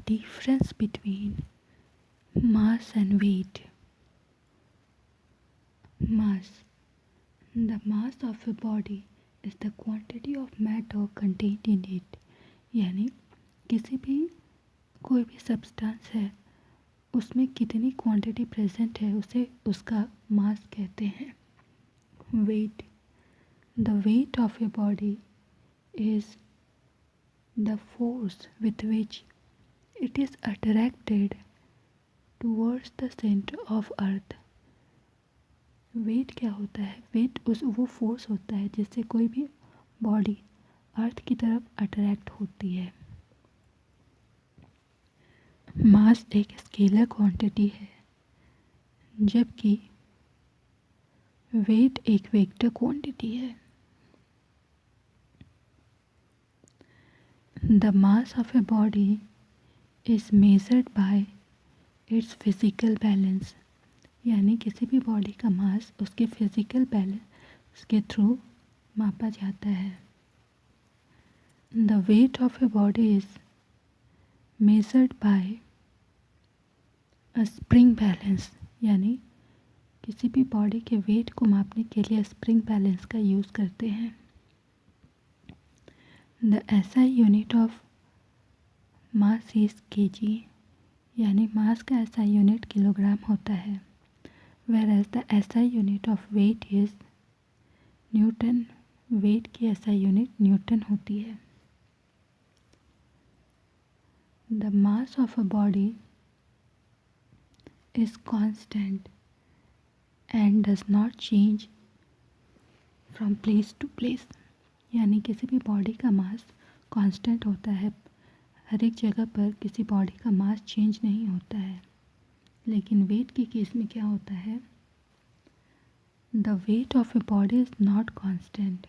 difference between mass and weight. Mass. The mass of a body is the quantity of matter contained in it. यानी किसी भी कोई भी substance है उसमें कितनी क्वांटिटी प्रेजेंट है उसे उसका मास कहते हैं. Weight. The weight of a body is the force with which it is attracted towards the center of earth. Weight क्या होता है? वेट वो फोर्स होता है जिससे कोई भी बॉडी अर्थ की तरफ अट्रैक्ट होती है. मास एक स्केलर क्वांटिटी है जबकि वेट एक वेक्टर क्वांटिटी है. The mass of a body is measured by its physical balance. यानी किसी भी बॉडी का मास उसके फिजिकल बैलेंस के थ्रू मापा जाता है. The weight of a body is measured by a spring balance. यानी किसी भी बॉडी के वेट को मापने के लिए स्प्रिंग बैलेंस का यूज़ करते हैं. The SI unit of mass is kg. यानी मास का SI यूनिट किलोग्राम होता है. Whereas the SI unit of weight is newton. Weight की SI यूनिट न्यूटन होती है. The mass of a body is constant and does not change from place to place. यानी किसी भी बॉडी का mass constant होता है. हर एक जगह पर किसी बॉडी का मास चेंज नहीं होता है. लेकिन वेट के केस में क्या होता है? The weight of a body is not constant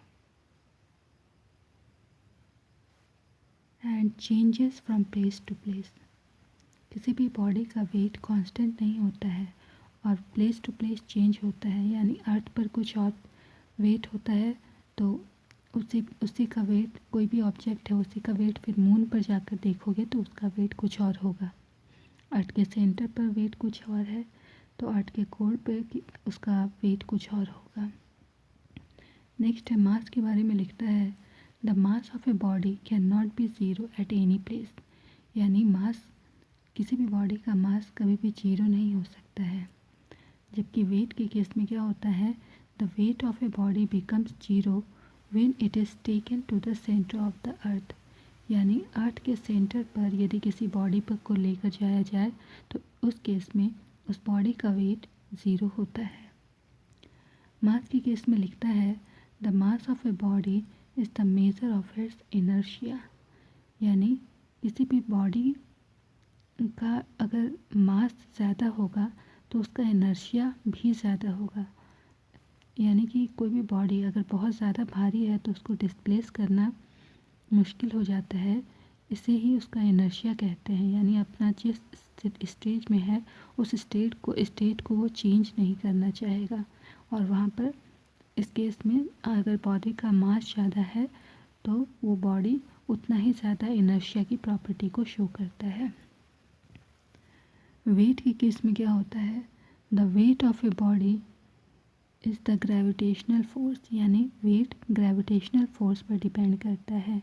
and changes from place to place. किसी भी बॉडी का वेट कांस्टेंट नहीं होता है और प्लेस टू प्लेस चेंज होता है. यानी अर्थ पर कुछ और वेट होता है तो उसी का वेट, कोई भी ऑब्जेक्ट है उसी का वेट फिर मून पर जाकर देखोगे तो उसका वेट कुछ और होगा. अर्थ के सेंटर पर वेट कुछ और है तो अर्थ के कोर पे उसका वेट कुछ और होगा. नेक्स्ट है मास के बारे में लिखता है the mass of a body can not be zero at any place. यानी मास, किसी भी बॉडी का मास कभी भी ज़ीरो नहीं हो सकता है. जबकि वेट के केस में क्या होता है? The weight of a body becomes zero when it is taken to the center of the earth. यानी अर्थ के सेंटर पर यदि किसी बॉडी पर को लेकर जाया जाए तो उस केस में उस बॉडी का वेट ज़ीरो होता है. मास के केस में लिखता है the mass of a body is the measure of its inertia. यानी किसी भी बॉडी का अगर मास ज़्यादा होगा तो उसका इनर्शिया भी ज़्यादा होगा. यानी कि कोई भी बॉडी अगर बहुत ज़्यादा भारी है तो उसको डिस्प्लेस करना मुश्किल हो जाता है. इसे ही उसका इनर्शिया कहते हैं. यानी अपना जिस स्टेज में है उस स्टेट को वो चेंज नहीं करना चाहेगा. और वहाँ पर इस केस में अगर बॉडी का मास ज़्यादा है तो वो बॉडी उतना ही ज़्यादा इनर्शिया की प्रॉपर्टी को शो करता है. वेट के केस में क्या होता है? The weight of a body is the gravitational force. यानी वेट ग्रेविटेशनल फोर्स पर डिपेंड करता है.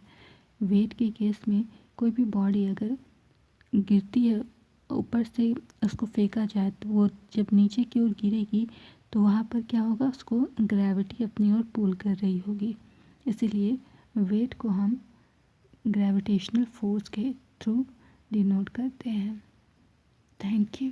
वेट के केस में कोई भी बॉडी अगर गिरती है, ऊपर से उसको फेंका जाए तो वो जब नीचे की ओर गिरेगी तो वहाँ पर क्या होगा? उसको ग्रेविटी अपनी ओर पुल कर रही होगी. इसीलिए वेट को हम ग्रेविटेशनल फोर्स के थ्रू डिनोट करते हैं. Thank you.